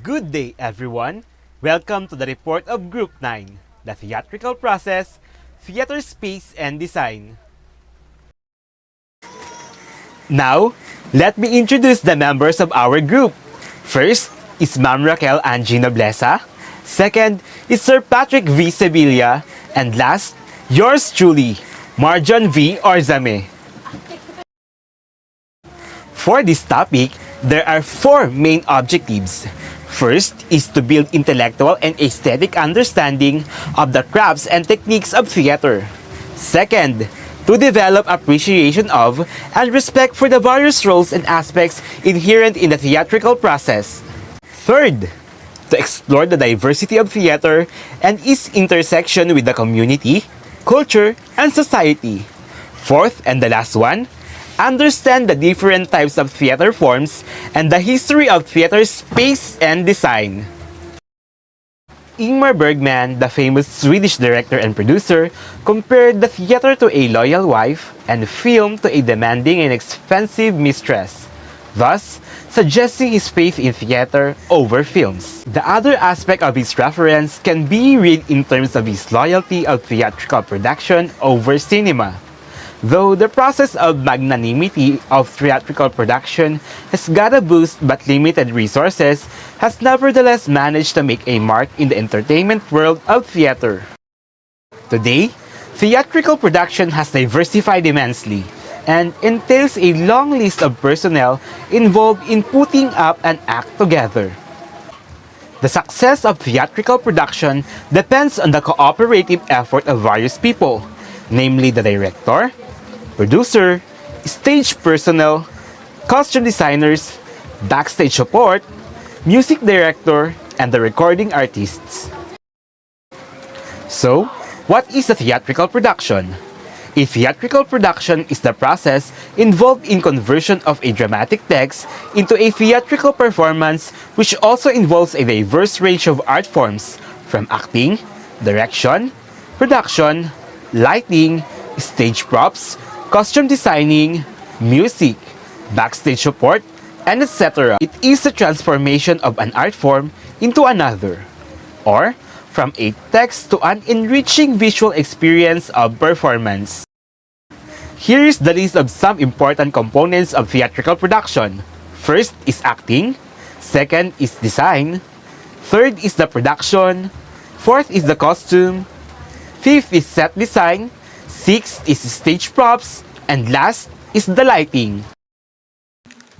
Good day, everyone. Welcome to the report of Group 9, the theatrical process, theater space, and design. Now, let me introduce the members of our group. First is Ma'am Raquel Ann G. Nobleza. Second is Sir Patrick V. Sevilla. And last, yours truly, Jhon V. Orzame. For this topic, there are four main objectives. First is to build intellectual and aesthetic understanding of the crafts and techniques of theater. Second, to develop appreciation of and respect for the various roles and aspects inherent in the theatrical process. Third, to explore the diversity of theater and its intersection with the community, culture, and society. Fourth, and the last one, understand the different types of theater forms and the history of theater space and design. Ingmar Bergman, the famous Swedish director and producer, compared the theater to a loyal wife and film to a demanding and expensive mistress, thus suggesting his faith in theater over films. The other aspect of his reference can be read in terms of his loyalty of theatrical production over cinema. Though the process of magnanimity of theatrical production has got a boost but limited resources, has nevertheless managed to make a mark in the entertainment world of theater. Today, theatrical production has diversified immensely and entails a long list of personnel involved in putting up an act together. The success of theatrical production depends on the cooperative effort of various people, namely the director, producer, stage personnel, costume designers, backstage support, music director, and the recording artists. So, what is a theatrical production? A theatrical production is the process involved in conversion of a dramatic text into a theatrical performance, which also involves a diverse range of art forms, from acting, direction, production, lighting, stage props, costume designing, music, backstage support, and etc. It is the transformation of an art form into another, or from a text to an enriching visual experience of performance. Here is the list of some important components of theatrical production. First is acting, second is design, third is the production, fourth is the costume, fifth is set design, sixth is stage props, and last is the lighting.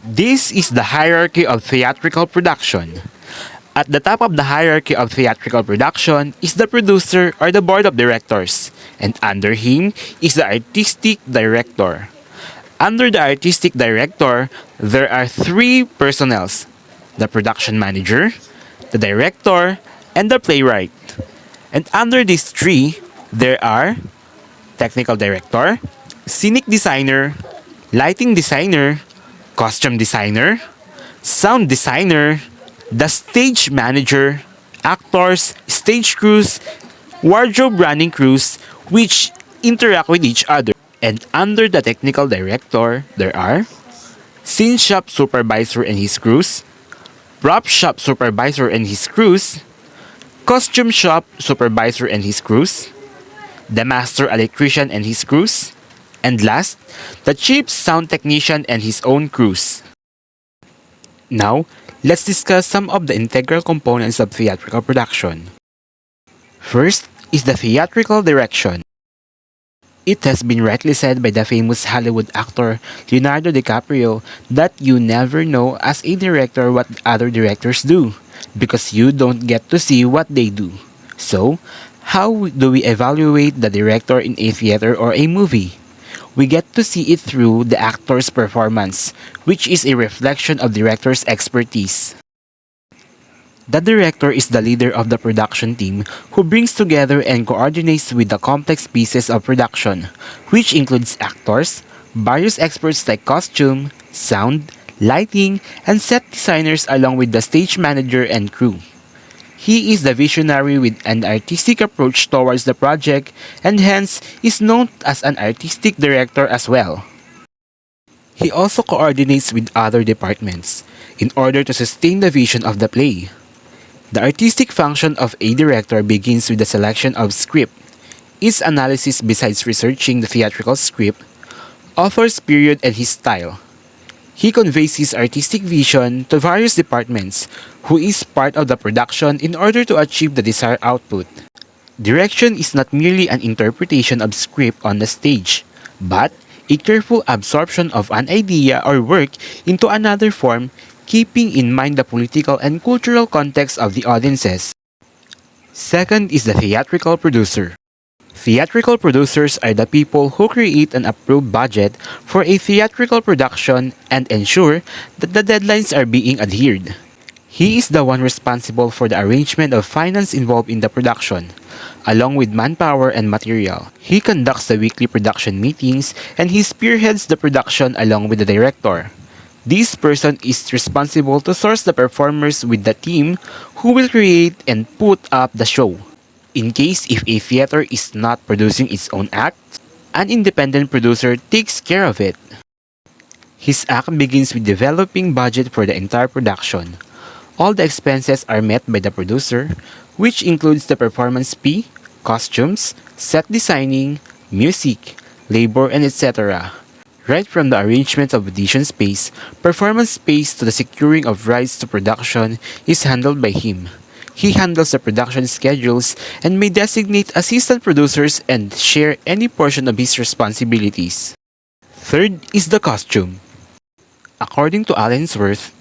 This is the hierarchy of theatrical production. At the top of the hierarchy of theatrical production is the producer or the board of directors, and under him is the artistic director. Under the artistic director, there are three personnels: the production manager, the director, and the playwright. And under these three, there are technical director, scenic designer, lighting designer, costume designer, sound designer, the stage manager, actors, stage crews, wardrobe running crews, which interact with each other. And under the technical director, there are scene shop supervisor and his crews, prop shop supervisor and his crews, costume shop supervisor and his crews, the master electrician and his crews, and last, the chief sound technician and his own crews. Now, let's discuss some of the integral components of theatrical production. First is the theatrical direction. It has been rightly said by the famous Hollywood actor Leonardo DiCaprio that you never know as a director what other directors do, because you don't get to see what they do. So, how do we evaluate the director in a theater or a movie? We get to see it through the actor's performance, which is a reflection of the director's expertise. The director is the leader of the production team who brings together and coordinates with the complex pieces of production, which includes actors, various experts like costume, sound, lighting, and set designers, along with the stage manager and crew. He is the visionary with an artistic approach towards the project and hence is known as an artistic director as well. He also coordinates with other departments in order to sustain the vision of the play. The artistic function of a director begins with the selection of script. Its analysis, besides researching the theatrical script, author's period and his style. He conveys his artistic vision to various departments, who is part of the production in order to achieve the desired output. Direction is not merely an interpretation of script on the stage, but a careful absorption of an idea or work into another form, keeping in mind the political and cultural context of the audiences. Second is the theatrical producer. Theatrical producers are the people who create an approved budget for a theatrical production and ensure that the deadlines are being adhered. He is the one responsible for the arrangement of finance involved in the production, along with manpower and material. He conducts the weekly production meetings and he spearheads the production along with the director. This person is responsible to source the performers with the team who will create and put up the show. In case if a theater is not producing its own act, an independent producer takes care of it. His act begins with developing budget for the entire production. All the expenses are met by the producer, which includes the performance fee, costumes, set designing, music, labor, and etc. Right from the arrangement of audition space, performance space to the securing of rights to production is handled by him. He handles the production schedules and may designate assistant producers and share any portion of his responsibilities. Third is the costume. According to Allensworth,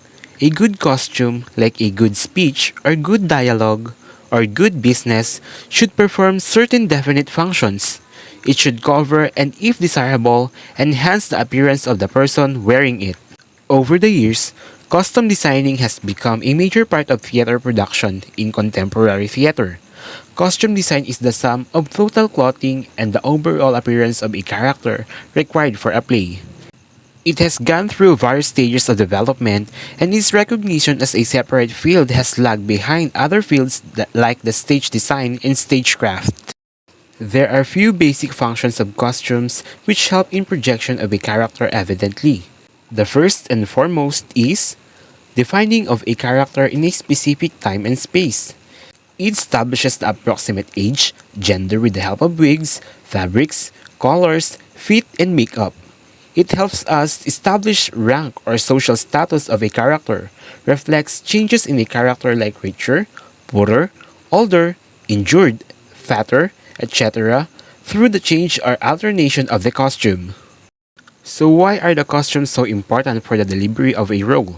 a good costume, like a good speech or good dialogue or good business, should perform certain definite functions. It should cover and, if desirable, enhance the appearance of the person wearing it. Over the years, costume designing has become a major part of theater production in contemporary theater. Costume design is the sum of total clothing and the overall appearance of a character required for a play. It has gone through various stages of development, and its recognition as a separate field has lagged behind other fields like the stage design and stagecraft. There are few basic functions of costumes which help in projection of a character evidently. The first and foremost is defining of a character in a specific time and space. It establishes the approximate age, gender with the help of wigs, fabrics, colors, fit, and makeup. It helps us establish rank or social status of a character, reflects changes in a character like richer, poorer, older, injured, fatter, etc. through the change or alternation of the costume. So why are the costumes so important for the delivery of a role?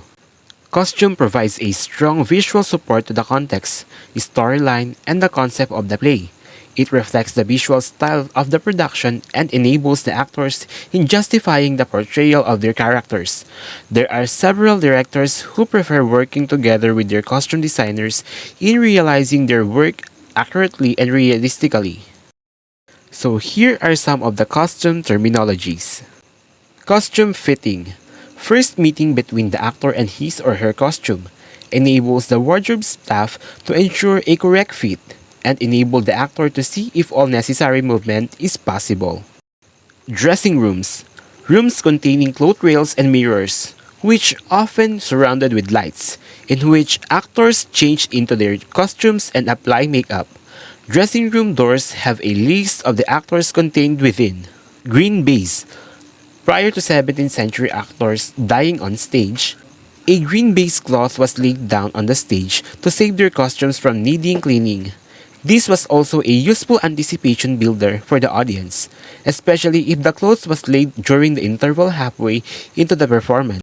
Costume provides a strong visual support to the context, storyline, and the concept of the play. It reflects the visual style of the production and enables the actors in justifying the portrayal of their characters. There are several directors who prefer working together with their costume designers in realizing their work accurately and realistically. So here are some of the costume terminologies. Costume fitting. First meeting between the actor and his or her costume. Enables the wardrobe staff to ensure a correct fit and enable the actor to see if all necessary movement is possible. Dressing rooms. Rooms containing cloth rails and mirrors, which often surrounded with lights, in which actors change into their costumes and apply makeup. Dressing room doors have a list of the actors contained within. Green baize. Prior to 17th century actors dying on stage, a green baize cloth was laid down on the stage to save their costumes from needing cleaning. This was also a useful anticipation builder for the audience, especially if the clothes was laid during the interval halfway into the performance.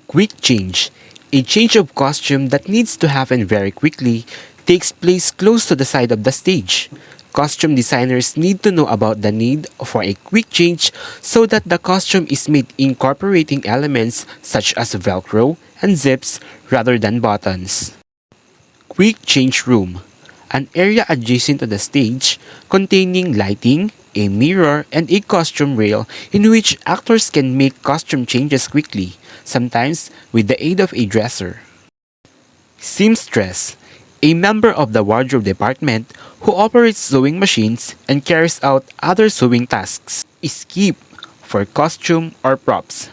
Quick change. A change of costume that needs to happen very quickly takes place close to the side of the stage. Costume designers need to know about the need for a quick change so that the costume is made incorporating elements such as Velcro and zips rather than buttons. Quick change room. An area adjacent to the stage containing lighting, a mirror, and a costume rail in which actors can make costume changes quickly, sometimes with the aid of a dresser. Seamstress. A member of the wardrobe department who operates sewing machines and carries out other sewing tasks. Skip for costume or props.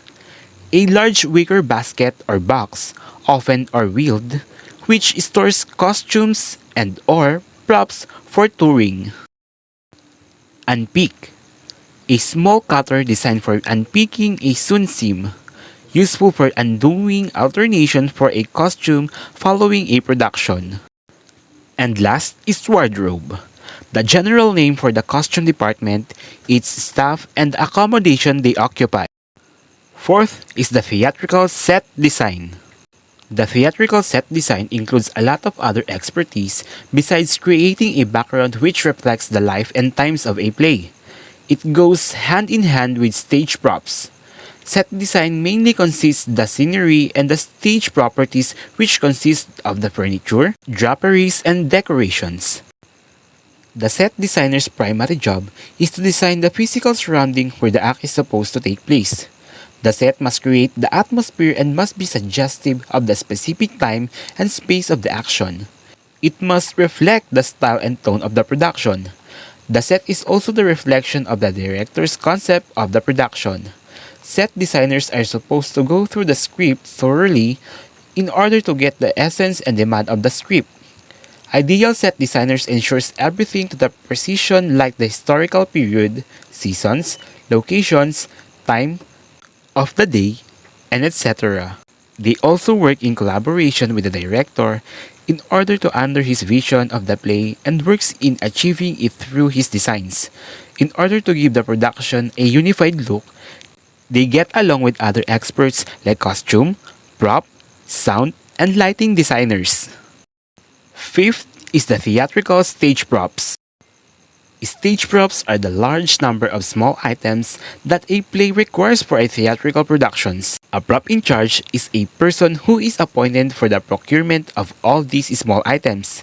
A large wicker basket or box, often or wheeled, which stores costumes and/or props for touring. Unpick, a small cutter designed for unpicking a sewn seam, useful for undoing alternation for a costume following a production. And last is wardrobe, the general name for the costume department, its staff, and the accommodation they occupy. Fourth is the theatrical set design. The theatrical set design includes a lot of other expertise besides creating a background which reflects the life and times of a play. It goes hand in hand with stage props. Set design mainly consists the scenery and the stage properties, which consist of the furniture, draperies, and decorations. The set designer's primary job is to design the physical surrounding where the act is supposed to take place. The set must create the atmosphere and must be suggestive of the specific time and space of the action. It must reflect the style and tone of the production. The set is also the reflection of the director's concept of the production. Set designers are supposed to go through the script thoroughly in order to get the essence and demand of the script. Ideal set designers ensures everything to the precision, like the historical period, seasons, locations, time of the day, and etc. They also work in collaboration with the director in order to honor his vision of the play and works in achieving it through his designs. In order to give the production a unified look, they get along with other experts like costume, prop, sound, and lighting designers. Fifth is the theatrical stage props. Stage props are the large number of small items that a play requires for a theatrical productions. A prop in charge is a person who is appointed for the procurement of all these small items.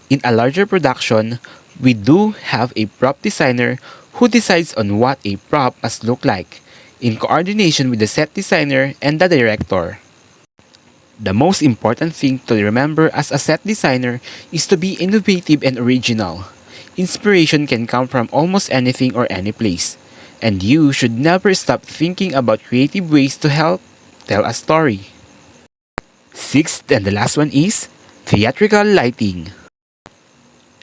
In a larger production, we do have a prop designer who decides on what a prop must look like, in coordination with the set designer and the director. The most important thing to remember as a set designer is to be innovative and original. Inspiration can come from almost anything or any place, and you should never stop thinking about creative ways to help tell a story. Sixth and the last one is theatrical lighting.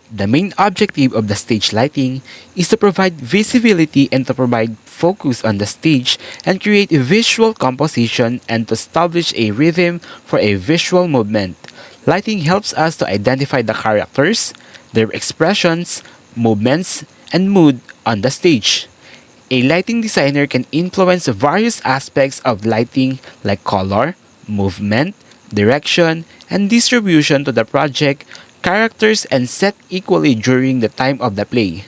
The main objective of the stage lighting is to provide visibility and to provide focus on the stage and create a visual composition and to establish a rhythm for a visual movement. Lighting helps us to identify the characters, their expressions, movements, and mood on the stage. A lighting designer can influence various aspects of lighting like color, movement, direction, and distribution to the project, characters, and set equally during the time of the play.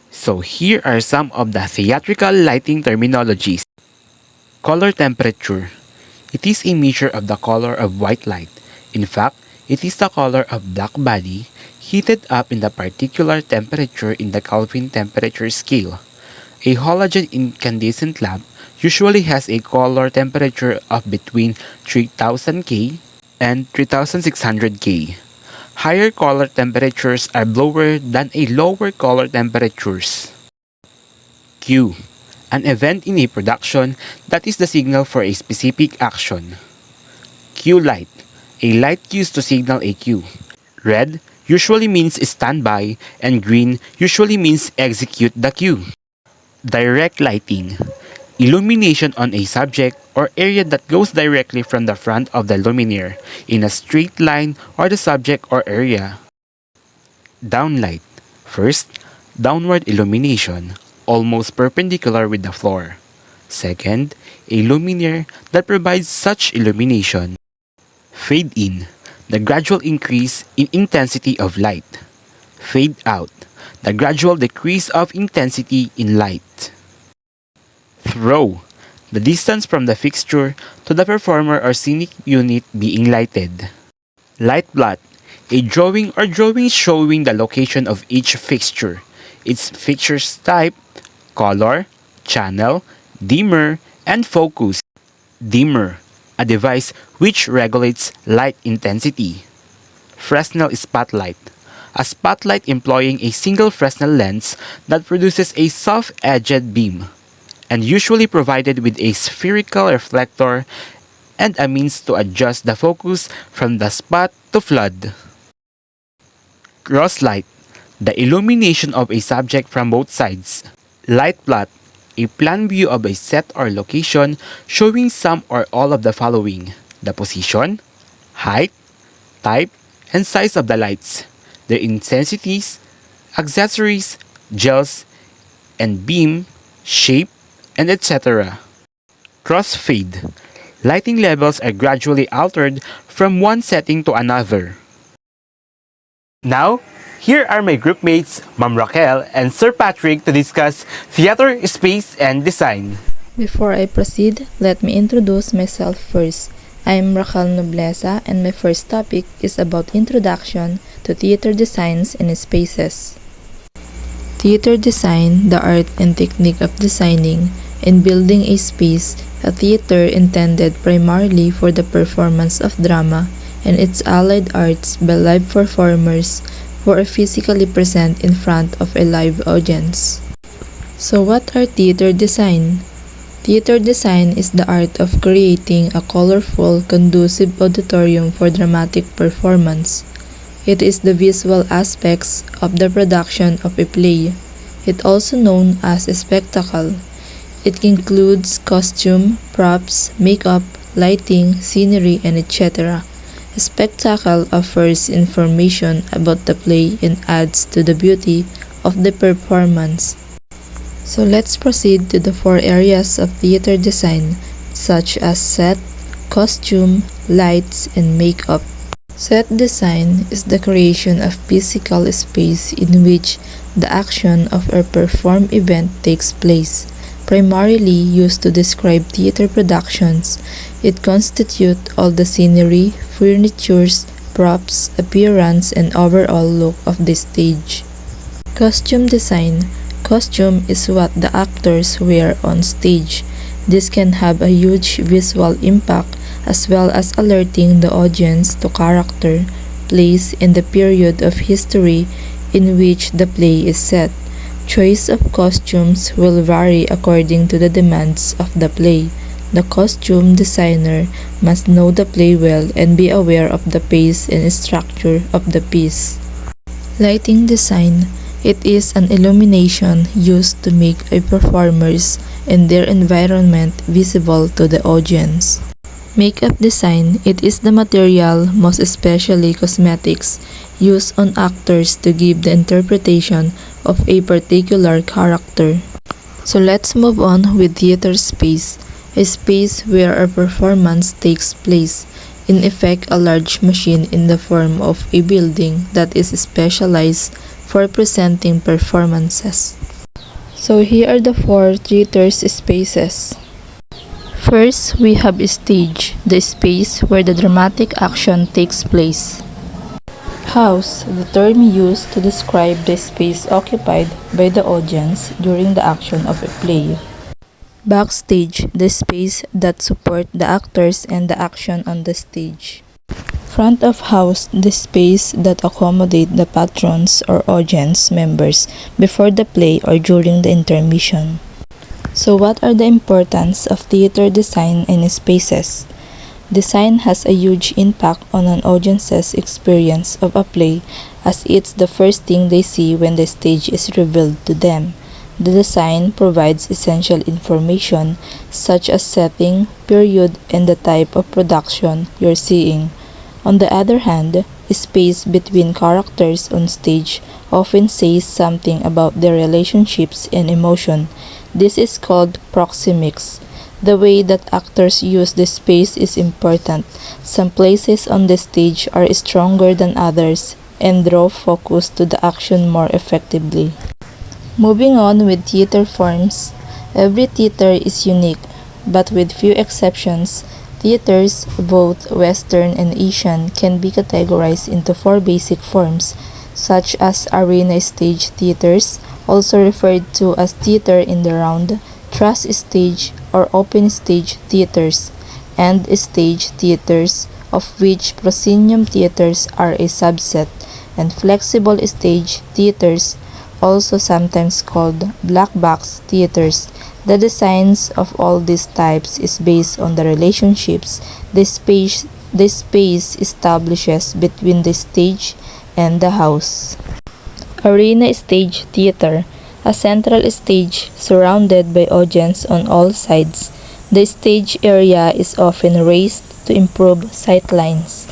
So here are some of the theatrical lighting terminologies. Color temperature. It is a measure of the color of white light. In fact, it is the color of black body heated up in the particular temperature in the Kelvin temperature scale. A halogen incandescent lamp usually has a color temperature of between 3000 K and 3600 K. Higher color temperatures are lower than a lower color temperatures. Cue. An event in a production that is the signal for a specific action. Cue light. A light used to signal a cue. Red usually means standby and green usually means execute the cue. Direct lighting. Illumination on a subject or area that goes directly from the front of the luminaire in a straight line or the subject or area. Downlight. First, downward illumination, almost perpendicular with the floor. Second, a luminaire that provides such illumination. Fade in, the gradual increase in intensity of light. Fade out, the gradual decrease of intensity in light. Throw, the distance from the fixture to the performer or scenic unit being lighted. Light blot, a drawing or drawings showing the location of each fixture, its fixture's type, color, channel, dimmer, and focus. Dimmer, a device which regulates light intensity. Fresnel spotlight, a spotlight employing a single Fresnel lens that produces a soft-edged beam, and usually provided with a spherical reflector and a means to adjust the focus from the spot to flood. Cross light, the illumination of a subject from both sides. Light plot, a plan view of a set or location showing some or all of the following: the position, height, type, and size of the lights, their intensities, accessories, gels, and beam, shape, and etc. Crossfade, lighting levels are gradually altered from one setting to another. Now, here are my groupmates, Ma'am Raquel and Sir Patrick, to discuss theater, space, and design. Before I proceed, let me introduce myself first. I am Raquel Nobleza, and my first topic is about introduction to theater designs and spaces. Theater design, the art and technique of designing and building a space, a theater intended primarily for the performance of drama and its allied arts by live performers who are physically present in front of a live audience. So what are theater design? Theater design is the art of creating a colorful, conducive auditorium for dramatic performance. It is the visual aspects of the production of a play. It also known as a spectacle. It includes costume, props, makeup, lighting, scenery, and etc. A spectacle offers information about the play and adds to the beauty of the performance. So let's proceed to the 4 areas of theater design, such as set, costume, lights, and makeup. Set design is the creation of physical space in which the action of a performed event takes place. Primarily used to describe theater productions, it constitutes all the scenery, furnitures, props, appearance, and overall look of the stage. Costume design. Costume is what the actors wear on stage. This can have a huge visual impact as well as alerting the audience to character, place, and the period of history in which the play is set. Choice of costumes will vary according to the demands of the play. The costume designer must know the play well and be aware of the pace and structure of the piece. Lighting design. It is an illumination used to make a performers and their environment visible to the audience. Makeup design. It is the material, most especially cosmetics, used on actors to give the interpretation of a particular character. So let's move on with theater space, a space where a performance takes place. In effect, a large machine in the form of a building that is specialized for presenting performances. So here are the 4 theater spaces. First, we have a stage, the space where the dramatic action takes place. House, the term used to describe the space occupied by the audience during the action of a play. Backstage, the space that support the actors and the action on the stage. Front of house, the space that accommodate the patrons or audience members before the play or during the intermission. So what are the importance of theater design and spaces? Design has a huge impact on an audience's experience of a play as it's the first thing they see when the stage is revealed to them. The design provides essential information such as setting, period, and the type of production you're seeing. On the other hand, space between characters on stage often says something about their relationships and emotion. This is called proxemics. The way that actors use the space is important. Some places on the stage are stronger than others and draw focus to the action more effectively. Moving on with theater forms, every theater is unique, but with few exceptions, theaters, both Western and Asian, can be categorized into 4 basic forms, such as arena stage theaters, also referred to as theater in the round, truss stage or open stage theaters, and stage theaters, of which proscenium theaters are a subset, and flexible stage theaters, also sometimes called black box theaters. The designs of all these types is based on the relationships the space establishes between the stage and the house. Arena Stage Theater, a central stage surrounded by audience on all sides. The stage area is often raised to improve sightlines.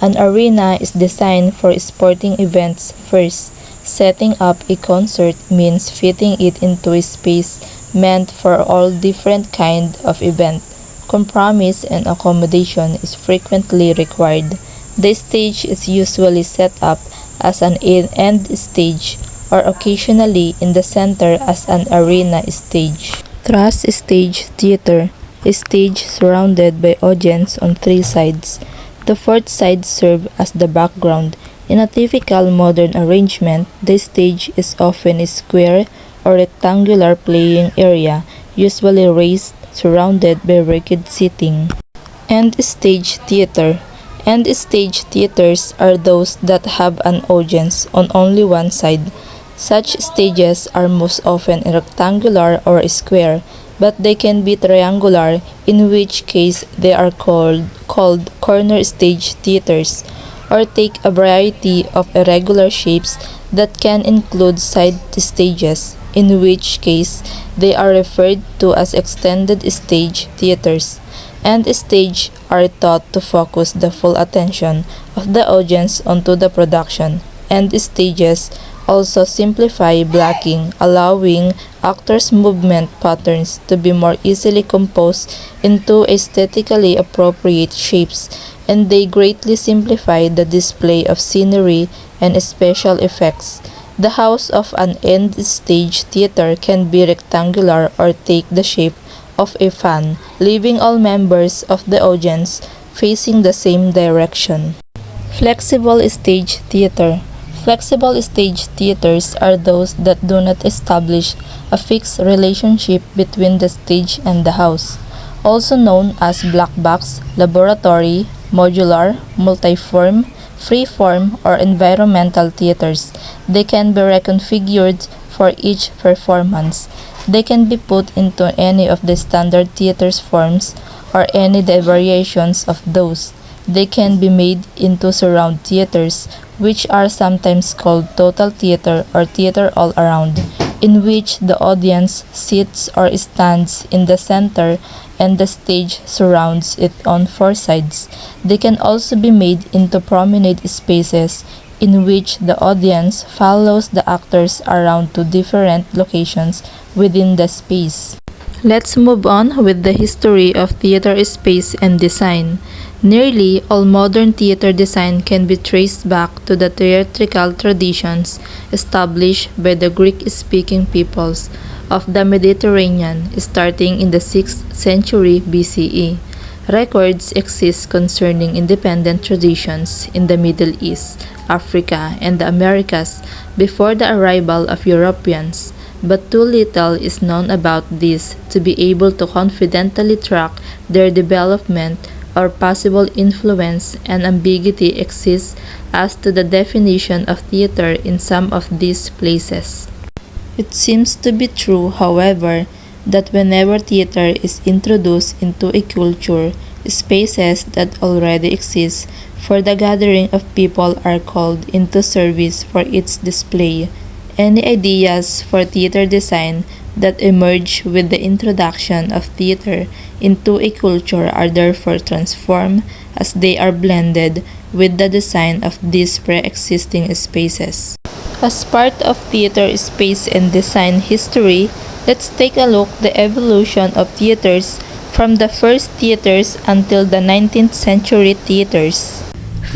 An arena is designed for sporting events first. Setting up a concert means fitting it into a space meant for all different kinds of event. Compromise and accommodation is frequently required. The stage is usually set up as an end stage or occasionally in the center as an arena stage. Truss Stage Theater, a stage surrounded by audience on three sides. The fourth side serves as the background. In a typical modern arrangement, the stage is often a square or rectangular playing area, usually raised, surrounded by rigid seating. End Stage Theater. End stage theaters are those that have an audience on only one side. Such stages are most often rectangular or square, but they can be triangular, in which case they are called corner stage theaters, or take a variety of irregular shapes that can include side stages, in which case they are referred to as extended stage theaters. End stage are thought to focus the full attention of the audience onto the production. End stages also simplify blocking, allowing actors' movement patterns to be more easily composed into aesthetically appropriate shapes, and they greatly simplify the display of scenery and special effects. The house of an end stage theater can be rectangular or take the shape of a fan, leaving all members of the audience facing the same direction. Flexible Stage Theater. Flexible stage theaters are those that do not establish a fixed relationship between the stage and the house, also known as black box, laboratory, modular, multiform, freeform, or environmental theaters. They can be reconfigured for each performance. They can be put into any of the standard theaters forms or any the variations of those. They can be made into surround theaters, which are sometimes called total theater or theater all around, in which the audience sits or stands in the center and the stage surrounds it on four sides. They can also be made into promenade spaces, in which the audience follows the actors around to different locations within the space. Let's move on with the history of theater space and design. Nearly all modern theater design can be traced back to the theatrical traditions established by the Greek-speaking peoples of the Mediterranean starting in the 6th century BCE. Records exist concerning independent traditions in the Middle East, Africa, and the Americas before the arrival of Europeans, but too little is known about these to be able to confidently track their development, or possible influence and ambiguity exists as to the definition of theater in some of these places. It seems to be true, however, that whenever theater is introduced into a culture, spaces that already exist for the gathering of people are called into service for its display. Any ideas for theater design that emerge with the introduction of theater into a culture are therefore transformed as they are blended with the design of these pre-existing spaces. As part of theater space and design history, let's take a look at the evolution of theaters from the first theaters until the 19th century theaters.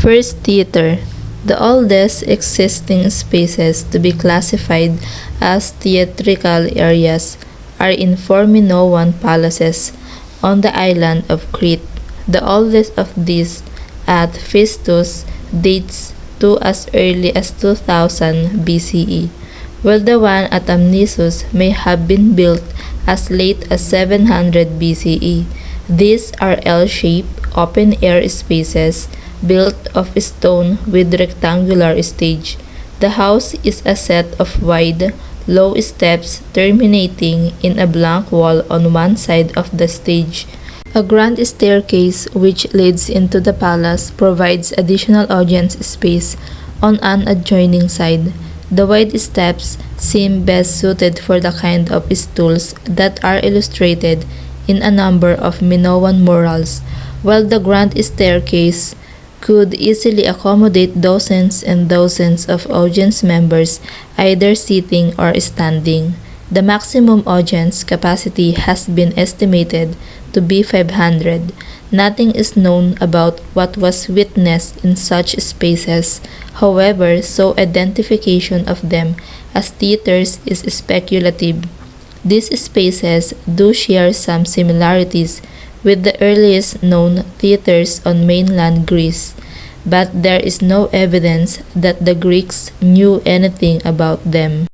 First theater. The oldest existing spaces to be classified as theatrical areas are in four Minoan palaces on the island of Crete. The oldest of these, at Phaistos, dates to as early as 2000 BCE, while the one at Amnisus may have been built as late as 700 BCE. These are L-shaped, open-air spaces built of stone with rectangular stage. The house is a set of wide, low steps terminating in a blank wall on one side of the stage. A grand staircase which leads into the palace provides additional audience space on an adjoining side. The wide steps seem best suited for the kind of stools that are illustrated in a number of Minoan murals, while the grand staircase could easily accommodate dozens and dozens of audience members either sitting or standing. The maximum audience capacity has been estimated to be 500. Nothing is known about what was witnessed in such spaces, however, so identification of them as theaters is speculative. These spaces do share some similarities with the earliest known theaters on mainland Greece, but there is no evidence that the Greeks knew anything about them.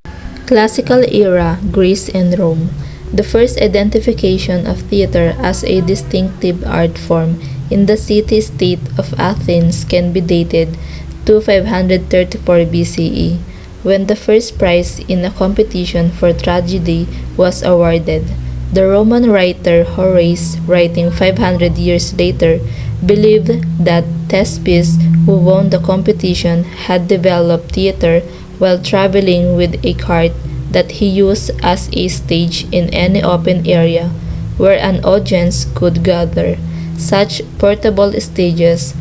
Classical era Greece and Rome. The first identification of theater as a distinctive art form in the city-state of Athens can be dated to 534 BCE, when the first prize in a competition for tragedy was awarded. The Roman writer Horace, writing 500 years later, believed that Thespis, who won the competition, had developed theater while traveling with a cart that he used as a stage in any open area where an audience could gather. Such portable stages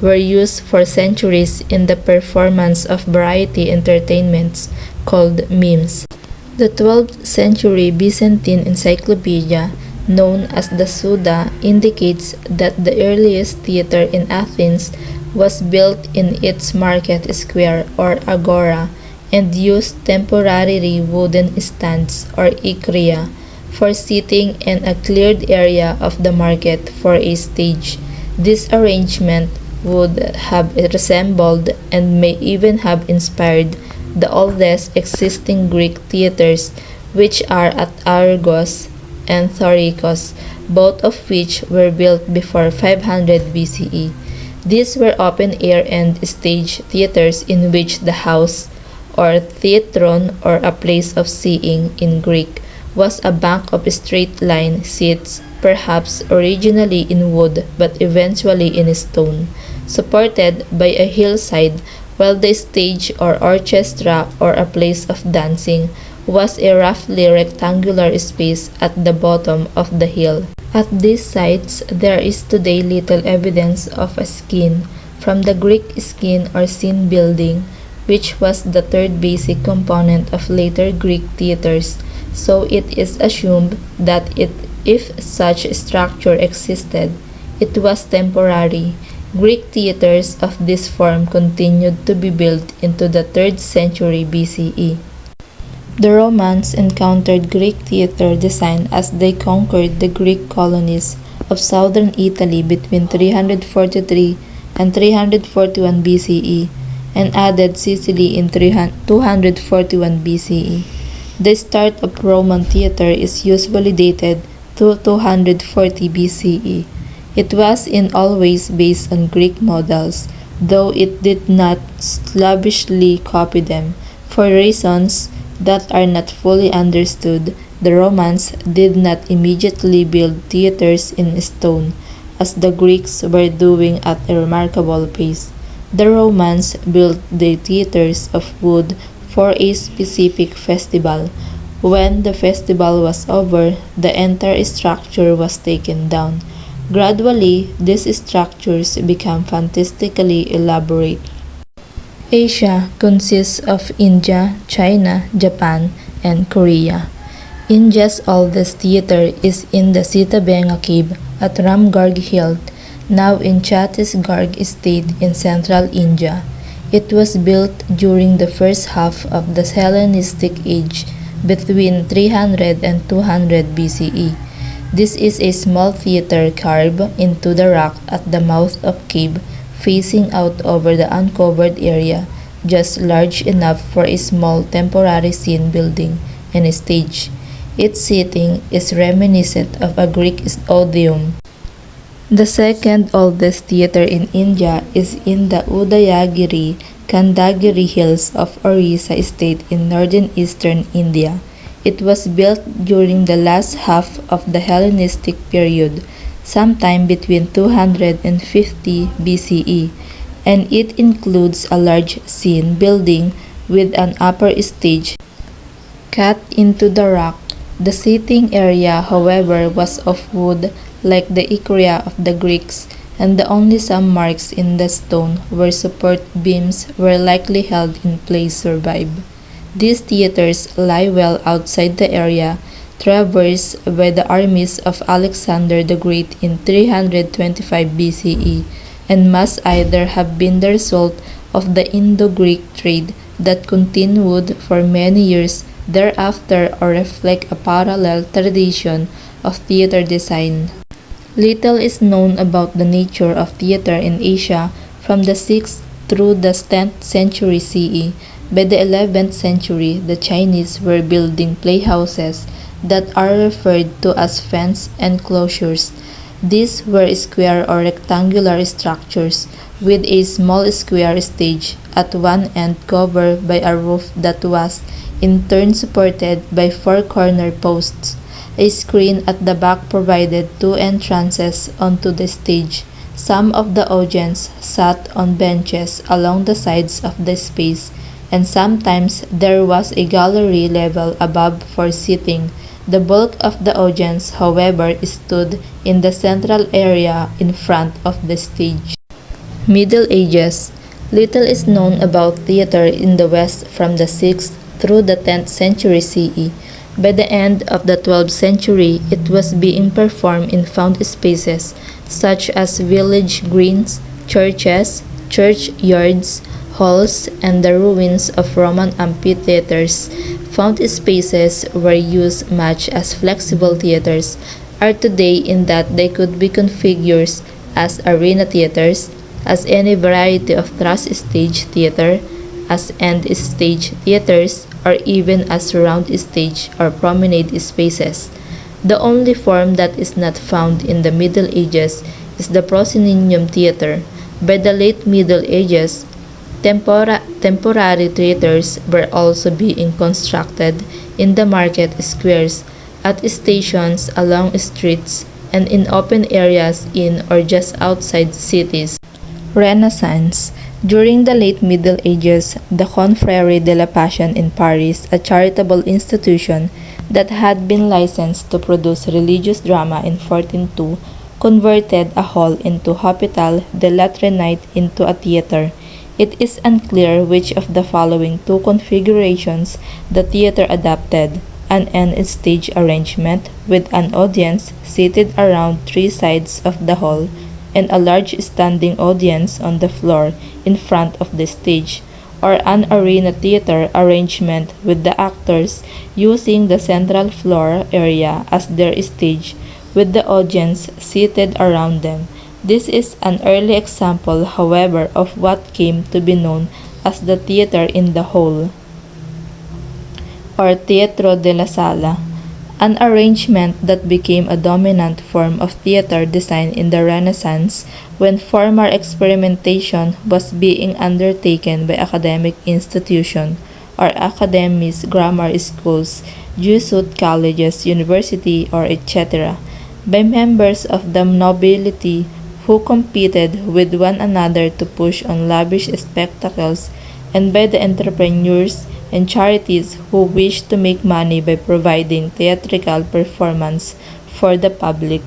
were used for centuries in the performance of variety entertainments called mimes. The 12th century Byzantine encyclopedia, known as the Suda, indicates that the earliest theater in Athens was built in its market square or agora and used temporary wooden stands or ikria for seating and a cleared area of the market for a stage. This arrangement would have resembled and may even have inspired the oldest existing Greek theaters, which are at Argos and Thorikos, both of which were built before 500 BCE. These were open-air and stage theaters in which the house, or theatron, or a place of seeing in Greek, was a bank of straight-line seats, perhaps originally in wood but eventually in stone, supported by a hillside, while the stage or orchestra or a place of dancing was a roughly rectangular space at the bottom of the hill. At these sites, there is today little evidence of a skin, from the Greek skin or scene building, which was the third basic component of later Greek theaters, so it is assumed that if such structure existed, it was temporary. Greek theaters of this form continued to be built into the 3rd century BCE. The Romans encountered Greek theater design as they conquered the Greek colonies of southern Italy between 343 and 341 BCE and added Sicily in 241 BCE. The start of Roman theater is usually dated to 240 BCE. It was in all ways based on Greek models, though it did not slavishly copy them. For reasons that are not fully understood, the Romans did not immediately build theaters in stone, as the Greeks were doing at a remarkable pace. The Romans built the theaters of wood for a specific festival. When the festival was over, the entire structure was taken down. Gradually, these structures become fantastically elaborate. Asia consists of India, China, Japan, and Korea. India's oldest theater is in the Sitabenga cave at Ramgarh Hill, now in Chhattisgarh state in central India. It was built during the first half of the Hellenistic age, between 300 and 200 BCE. This is a small theater carved into the rock at the mouth of cave, facing out over the uncovered area, just large enough for a small temporary scene building and a stage. Its seating is reminiscent of a Greek odeum. The second oldest theater in India is in the Udayagiri Kandagiri Hills of Orissa State in northern eastern India. It was built during the last half of the Hellenistic period, sometime between 250 BCE, and it includes a large scene building with an upper stage cut into the rock. The seating area, however, was of wood like the Ikaria of the Greeks, and the only some marks in the stone where support beams were likely held in place survive. These theaters lie well outside the area traversed by the armies of Alexander the Great in 325 BCE, and must either have been the result of the Indo-Greek trade that continued for many years thereafter or reflect a parallel tradition of theater design. Little is known about the nature of theater in Asia from the 6th through the 10th century CE. By the 11th century, the Chinese were building playhouses that are referred to as fenced enclosures. These were square or rectangular structures with a small square stage at one end covered by a roof that was in turn supported by four corner posts. A screen at the back provided two entrances onto the stage. Some of the audience sat on benches along the sides of the space, and sometimes there was a gallery level above for seating. The bulk of the audience, however, stood in the central area in front of the stage. Middle Ages. Little is known about theater in the West from the 6th through the 10th century CE. By the end of the 12th century, it was being performed in found spaces such as village greens, churches, churchyards, halls, and the ruins of Roman amphitheaters. Found spaces were used much as flexible theaters are today in that they could be configured as arena theaters, as any variety of truss stage theater, as end stage theaters, or even as round stage or promenade spaces. The only form that is not found in the Middle Ages is the proscenium theater. By the late Middle Ages, temporary theaters were also being constructed in the market squares, at stations along streets, and in open areas in or just outside cities. Renaissance. During the late Middle Ages, the Confrérie de la Passion in Paris, a charitable institution that had been licensed to produce religious drama in 1402, converted a hall into Hôpital de la Trinité into a theater. It is unclear which of the following two configurations the theater adopted: an end stage arrangement with an audience seated around three sides of the hall, and a large standing audience on the floor in front of the stage, or an arena theater arrangement with the actors using the central floor area as their stage, with the audience seated around them. This is an early example, however, of what came to be known as the theater in the hall, or teatro de la sala, an arrangement that became a dominant form of theater design in the Renaissance when formal experimentation was being undertaken by academic institutions or academies, grammar schools, Jesuit colleges, university, or etc., by members of the nobility who competed with one another to push on lavish spectacles, and by the entrepreneurs and charities who wished to make money by providing theatrical performance for the public.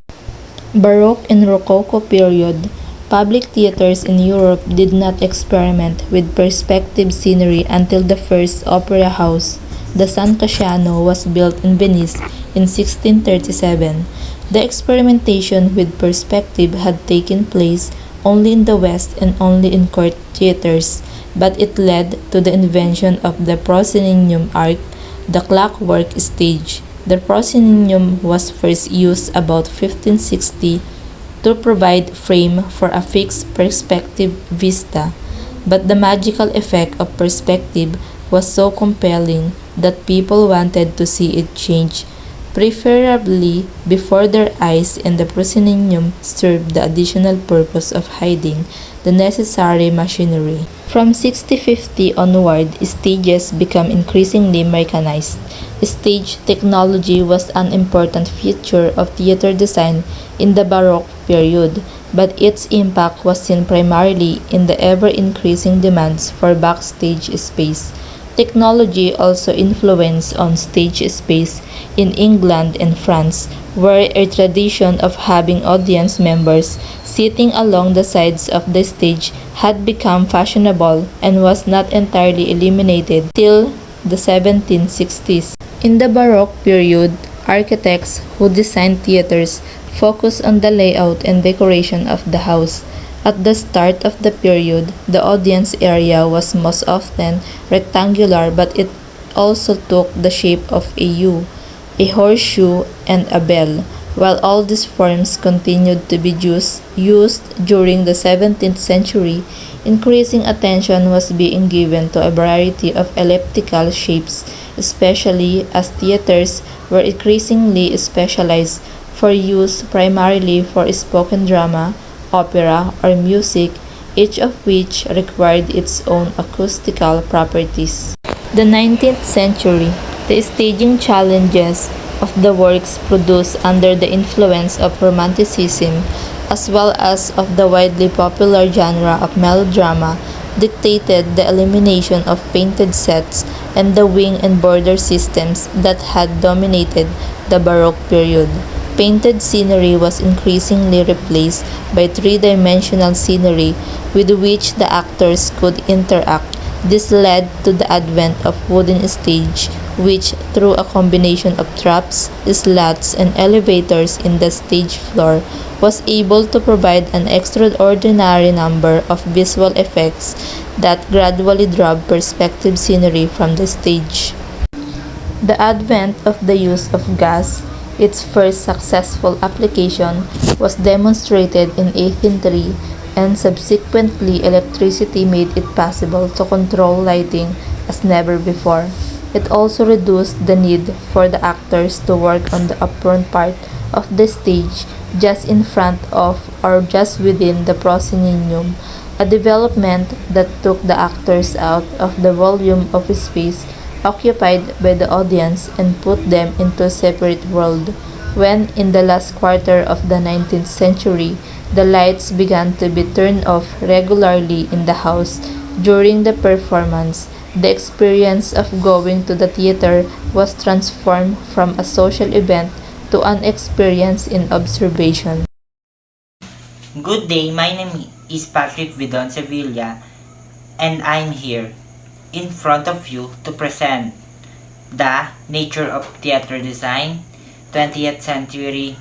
Baroque and Rococo period. Public theaters in Europe did not experiment with perspective scenery until the first opera house, the San Casciano, was built in Venice in 1637. The experimentation with perspective had taken place only in the West and only in court theaters, but it led to the invention of the proscenium arch, the clockwork stage. The proscenium was first used about 1560 to provide frame for a fixed perspective vista, but the magical effect of perspective was so compelling that people wanted to see it change, preferably before their eyes, and the proscenium served the additional purpose of hiding the necessary machinery. From 1650 onward, stages become increasingly mechanized. Stage technology was an important feature of theater design in the Baroque period, but its impact was seen primarily in the ever-increasing demands for backstage space. Technology also influenced on stage space in England and France, where a tradition of having audience members sitting along the sides of the stage had become fashionable and was not entirely eliminated till the 1760s. In the Baroque period, architects who designed theaters focused on the layout and decoration of the house. At the start of the period, the audience area was most often rectangular, but it also took the shape of a U, a horseshoe, and a bell. While all these forms continued to be used during the 17th century, increasing attention was being given to a variety of elliptical shapes, especially as theaters were increasingly specialized for use primarily for spoken drama, opera, or music, each of which required its own acoustical properties. The 19th century, the staging challenges of the works produced under the influence of Romanticism, as well as of the widely popular genre of melodrama, dictated the elimination of painted sets and the wing and border systems that had dominated the Baroque period. Painted scenery was increasingly replaced by three-dimensional scenery with which the actors could interact. This led to the advent of wooden stage, which, through a combination of traps, slats, and elevators in the stage floor, was able to provide an extraordinary number of visual effects that gradually drove perspective scenery from the stage. The advent of the use of gas, its first successful application, was demonstrated in 1803, and subsequently electricity made it possible to control lighting as never before. It also reduced the need for the actors to work on the upfront part of the stage, just in front of or just within the proscenium, a development that took the actors out of the volume of space occupied by the audience and put them into a separate world. When, in the last quarter of the 19th century, the lights began to be turned off regularly in the house during the performance, the experience of going to the theater was transformed from a social event to an experience in observation. Good day, my name is Patrick Vidon Sevilla, and I'm here in front of you to present the nature of theater design, 20th century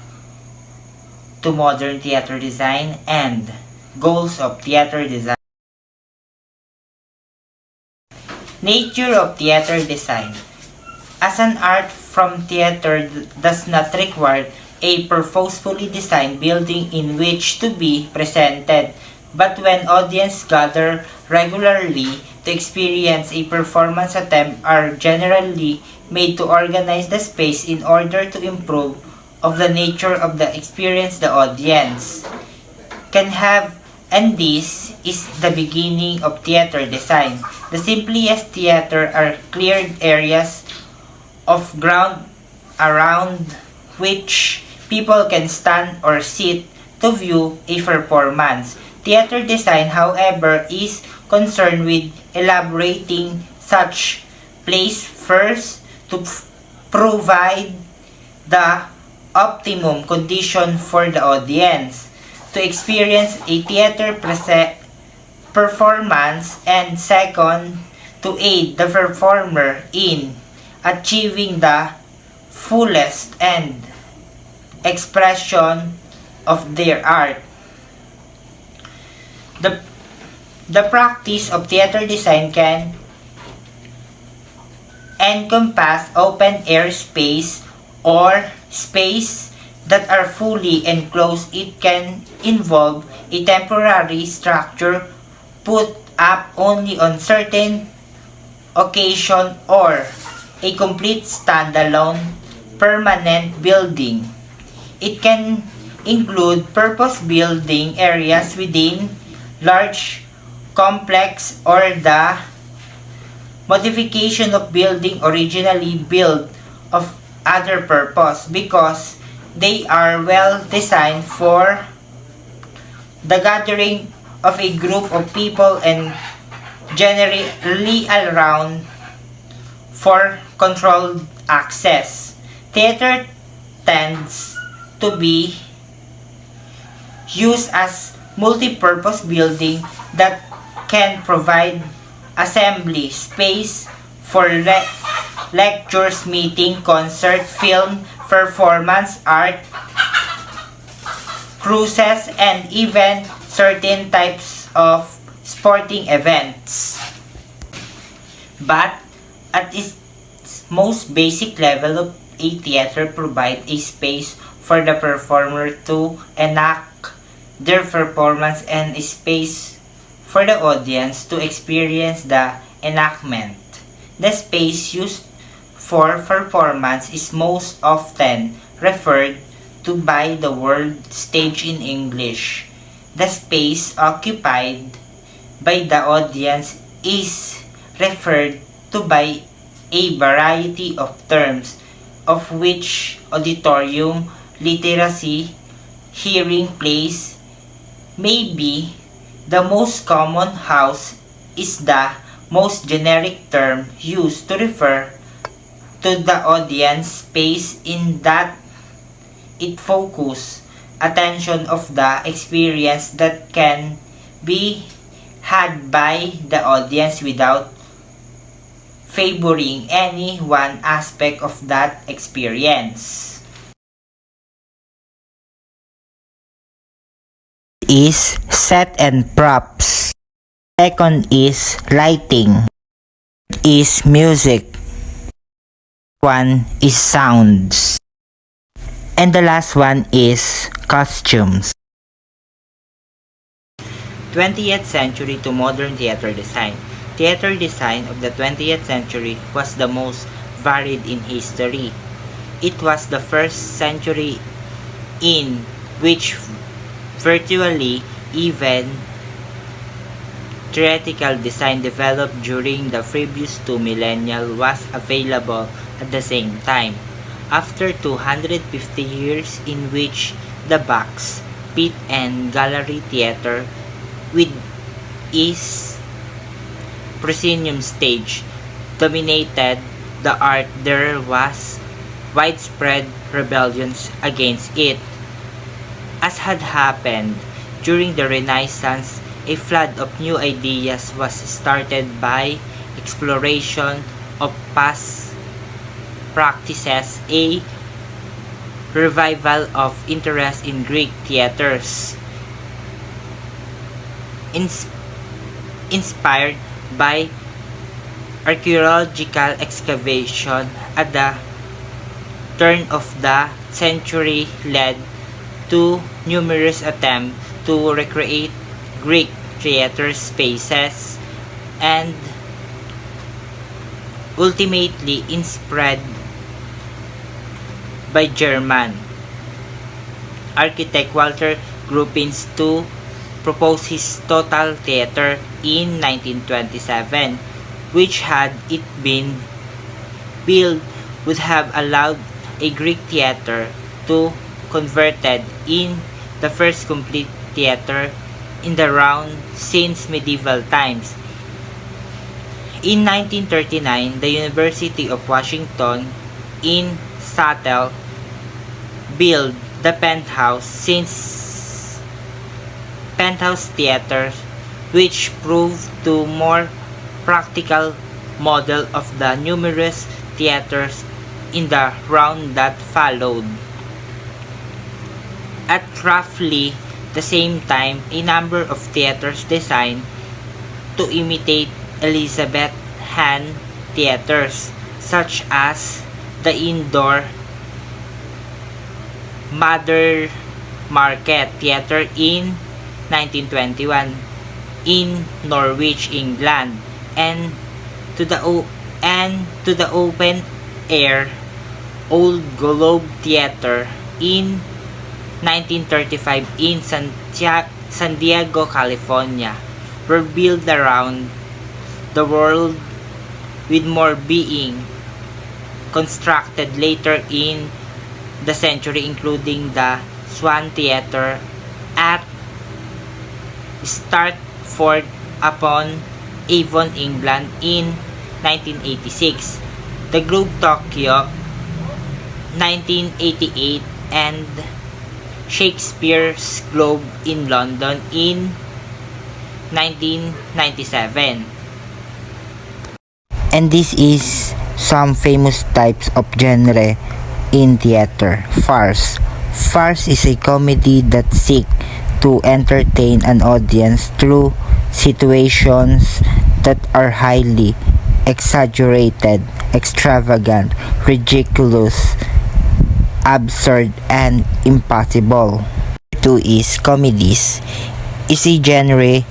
to modern theater design, and goals of theater design. Nature of theater design. As an art from theater does not require a purposefully designed building in which to be presented, but when audience gather regularly to experience a performance attempt are generally made to organize the space in order to improve of the nature of the experience the audience can have, and this is the beginning of theater design. The simplest theater are cleared areas of ground around which people can stand or sit to view a performance. Theater design, however, is concerned with elaborating such place first to provide the optimum condition for the audience to experience a theater performance, and second, to aid the performer in achieving the fullest and expression of their art. The practice of theater design can encompass open air space or space that are fully enclosed. It can involve a temporary structure put up only on certain occasion or a complete standalone permanent building. It can include purpose building areas within large complex or the modification of building originally built of other purpose because they are well designed for the gathering of a group of people and generally around for controlled access. Theater tends to be used as multi-purpose building that can provide assembly space for lectures, meeting, concert, film, performance, art, cruises, and even certain types of sporting events. But at its most basic level, a theater provides a space for the performer to enact their performance and a space for the audience to experience the enactment. The space used for performance is most often referred to by the word stage in English. The space occupied by the audience is referred to by a variety of terms, of which auditorium, literacy, hearing place may be the most common. House is the most generic term used to refer to the audience space in that it focuses attention of the experience that can be had by the audience without favoring any one aspect of that experience. Is set and props. Second is lighting. Is music. One is sounds. And the last one is costumes. 20th century to modern theater design. Theater design of the 20th century was the most varied in history. It was the first century in which virtually even theatrical design developed during the previous two millennia was available at the same time. After 250 years in which the box, pit and gallery theater with its proscenium stage dominated the art, there was widespread rebellions against it. As had happened during the Renaissance, a flood of new ideas was started by exploration of past practices, a revival of interest in Greek theaters, inspired by archaeological excavation at the turn of the century, led to numerous attempts to recreate Greek theater spaces and ultimately inspired by German architect Walter Gropius to propose his total theater in 1927, which had it been built would have allowed a Greek theater to converted in the first complete theater in the round since medieval times. In 1939, the University of Washington in Seattle built the Penthouse Theater, which proved to more practical model of the numerous theaters in the round that followed. At roughly the same time, a number of theaters designed to imitate Elizabethan theaters, such as the indoor Mother Market Theatre in 1921 in Norwich, England, and to the open air Old Globe Theatre in 1935 in San Diego, California, were built around the world, with more being constructed later in the century, including the Swan Theater at Stratford-upon-Avon, England in 1986, the Globe Tokyo 1988, and Shakespeare's Globe in London in 1997. And this is some famous types of genre in theater. Farce. Farce is a comedy that seeks to entertain an audience through situations that are highly exaggerated, extravagant, ridiculous, absurd, and impossible. 2 is comedies. Is a genre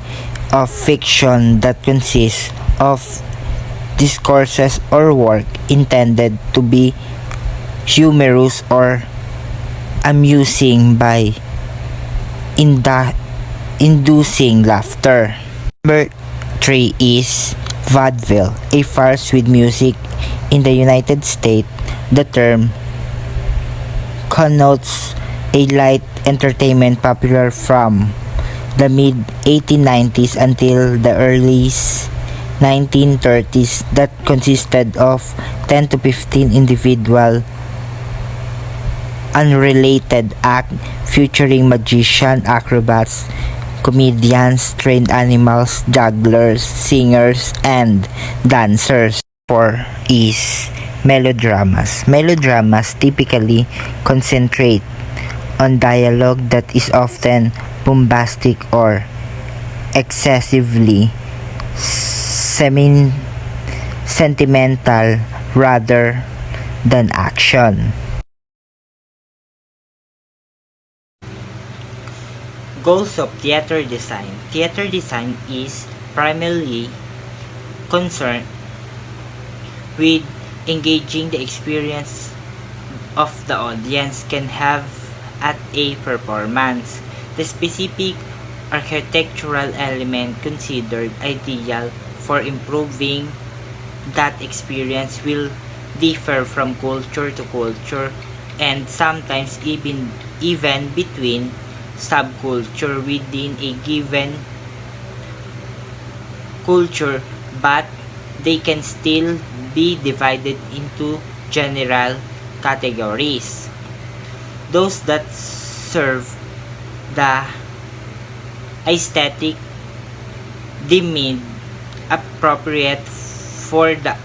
of fiction that consists of discourses or work intended to be humorous or amusing by inducing laughter. Number 3 is vaudeville, a farce with music. In the United States, the term connotes a light entertainment popular from the mid-1890s until the early 1930s that consisted of 10 to 15 individual unrelated acts featuring magicians, acrobats, comedians, trained animals, jugglers, singers, and dancers. 4 is melodramas. Melodramas typically concentrate on dialogue that is often bombastic or excessively sentimental rather than action. Goals of theater design. Theater design is primarily concerned with engaging the experience of the audience can have at a performance. The specific architectural element considered ideal for improving that experience will differ from culture to culture, and sometimes even between subculture within a given culture, but they can still be divided into general categories. Those that serve the aesthetic deemed appropriate for the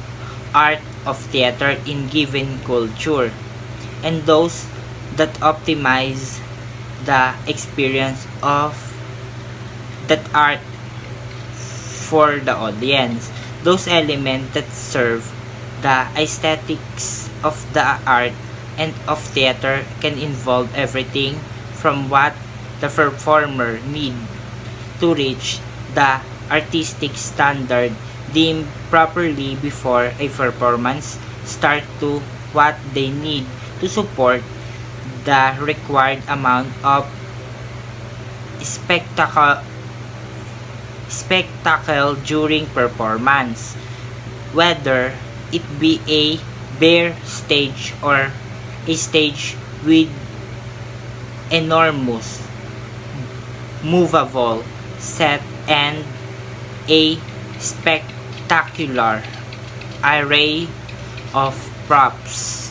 art of theater in given culture, and those that optimize the experience of that art for the audience. Those elements that serve the aesthetics of the art and of theater can involve everything from what the performer need to reach the artistic standard deemed properly before a performance start to what they need to support the required amount of spectacle during performance, whether it be a bare stage or a stage with enormous movable set and a spectacular array of props.